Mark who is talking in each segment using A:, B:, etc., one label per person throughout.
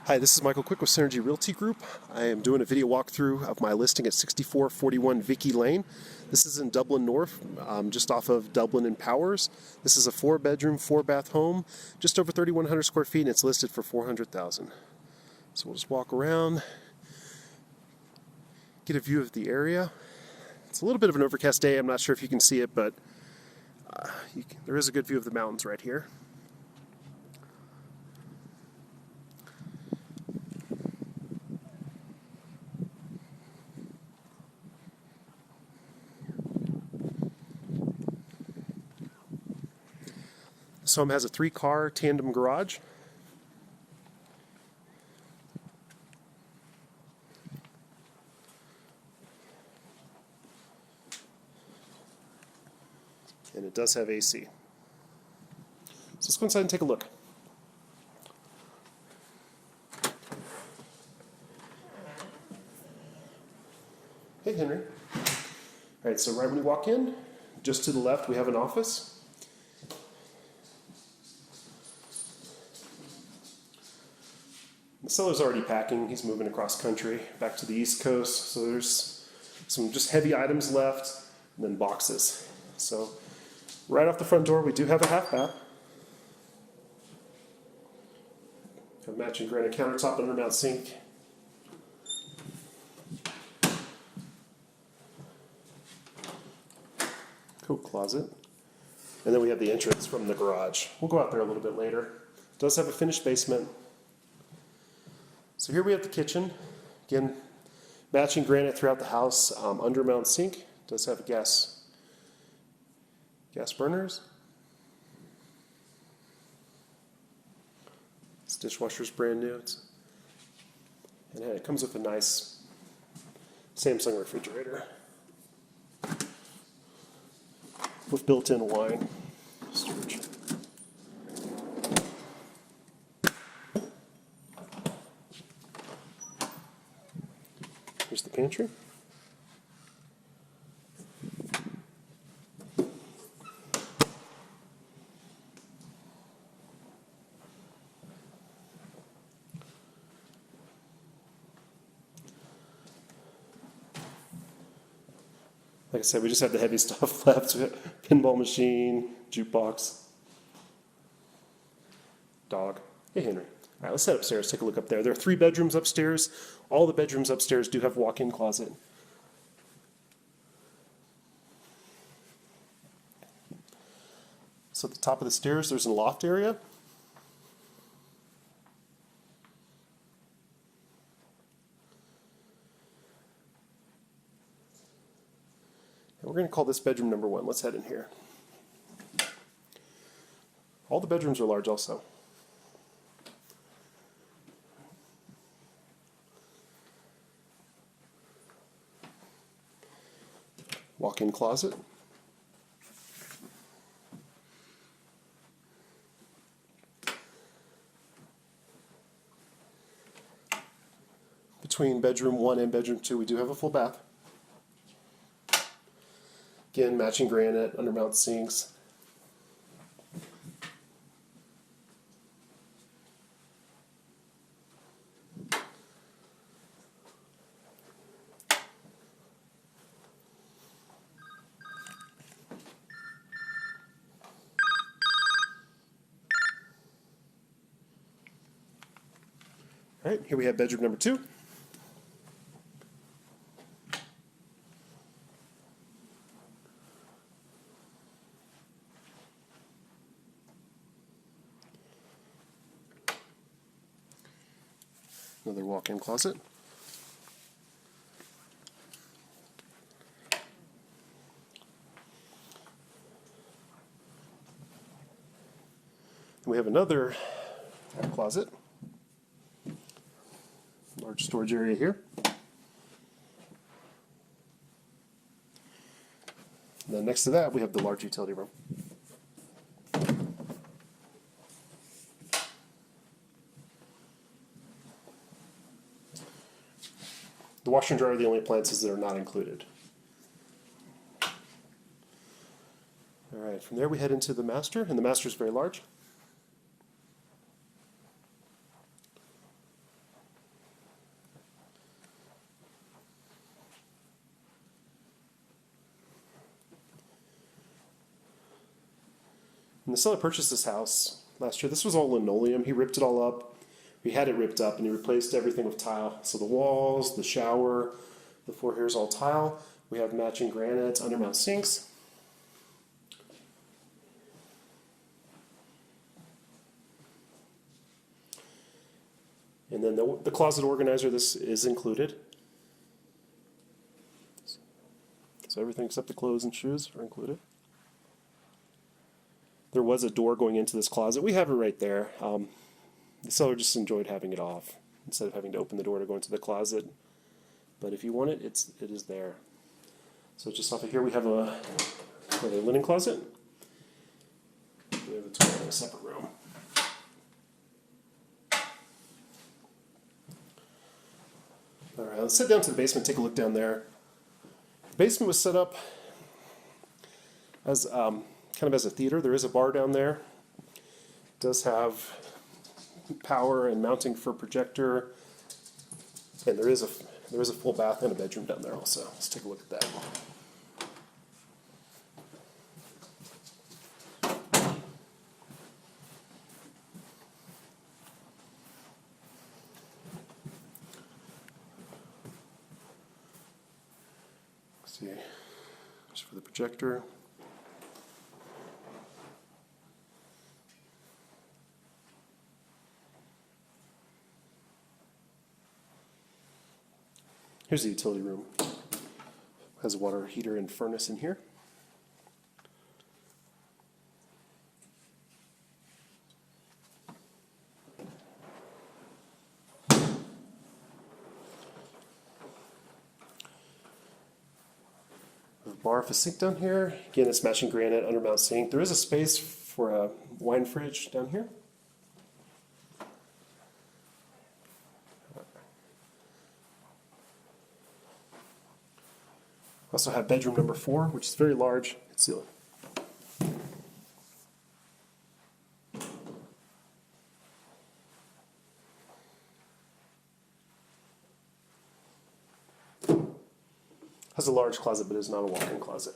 A: Hi, this is Michael Quick with Synergy Realty Group. I am doing a video walkthrough of my listing at 6441 Vickie Lane. This is in Dublin North, just off of Dublin and Powers. This is a 4-bedroom, 4-bath home, just over 3,100 square feet, and it's listed for $400,000. So we'll just walk around, get a view of the area. It's a little bit of an overcast day. I'm not sure if you can see it, but there is a good view of the mountains right here. This home has a 3-car tandem garage. And it does have AC. So let's go inside and take a look. Hey, Henry. All right, so right when you walk in, just to the left, we have an office. The seller's already packing. He's moving across country back to the East Coast. So there's some just heavy items left and then boxes. So right off the front door, we do have a half bath. Have matching granite countertop and undermount sink. Coat closet. And then we have the entrance from the garage. We'll go out there a little bit later. It does have a finished basement. So here we have the kitchen. Again, matching granite throughout the house. Undermount sink. Does have gas burners. This dishwasher's brand new. And it comes with a nice Samsung refrigerator with built-in wine storage. Here's the pantry. Like I said, we just have the heavy stuff left. Pinball machine, jukebox, dog. Hey, Henry. All right, let's head upstairs, take a look up there. There are 3 bedrooms upstairs. All the bedrooms upstairs do have walk-in closet. So at the top of the stairs, there's a loft area. And we're going to call this bedroom number 1. Let's head in here. All the bedrooms are large also. Walk-in closet. Between bedroom 1 and bedroom 2, we do have a full bath. Again, matching granite, undermount sinks. All right, here we have bedroom number 2. Another walk-in closet. We have another closet. Large storage area here. And then next to that, we have the large utility room. The washer and dryer are the only appliances that are not included. All right, from there we head into the master, and the master is very large. And the seller purchased this house last year. This was all linoleum. He ripped it all up. We had it ripped up and he replaced everything with tile. So the walls, the shower, the floor here is all tile. We have matching granite undermount sinks. And then the closet organizer, this is included. So everything except the clothes and shoes are included. There was a door going into this closet. We have it right there. The seller just enjoyed having it off instead of having to open the door to go into the closet. But if you want it, it is there. So just off of here we have a linen closet. We have a toilet in a separate room. All right, let's head down to the basement, take a look down there. The basement was set up as kind of as a theater. There is a bar down there. It does have power and mounting for projector, and there is a full bath and a bedroom down there also. Let's take a look at that. See, just for the projector. Here's the utility room. Has a water heater and furnace in here. Bar for sink down here. Again, it's matching granite undermount sink. There is a space for a wine fridge down here. Also have bedroom number 4, which is very large. It's the has a large closet, but is not a walk-in closet.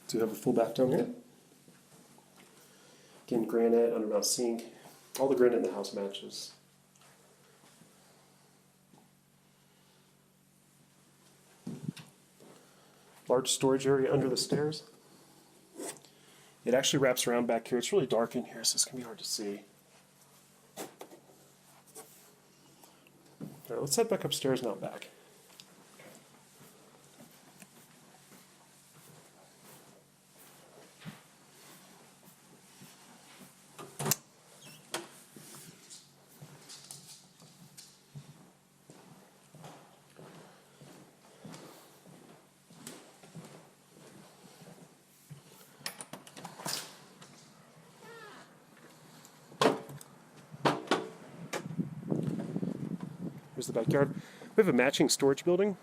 A: Do have a full bath down here. Again, granite, undermount sink. All the granite in the house matches. Large storage area under the stairs. It actually wraps around back here. It's really dark in here, so it's going to be hard to see. All right, let's head back upstairs and out back. Here's the backyard. We have a matching storage building.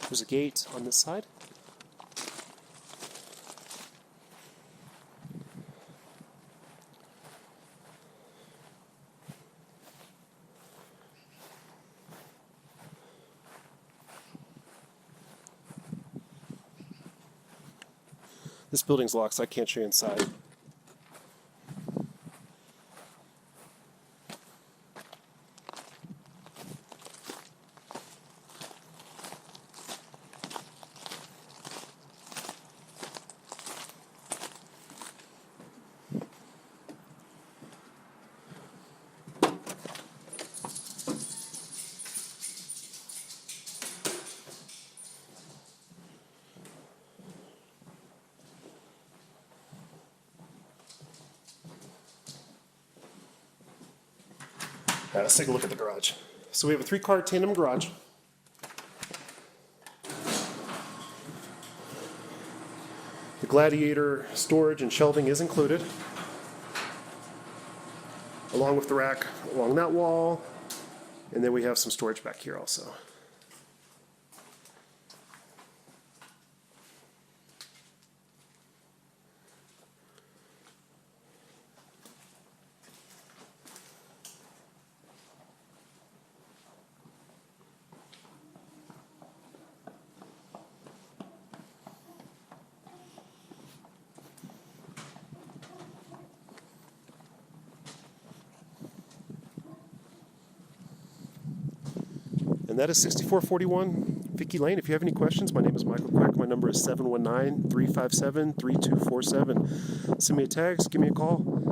A: There's a gate on this side. This building's locked, so I can't show you inside. Let's take a look at the garage. So we have a 3-car tandem garage. The Gladiator storage and shelving is included, along with the rack along that wall, and then we have some storage back here also. And that is 6441 Vickie Lane. If you have any questions, my name is Michael Quick. My number is 719-357-3247. Send me a text, give me a call.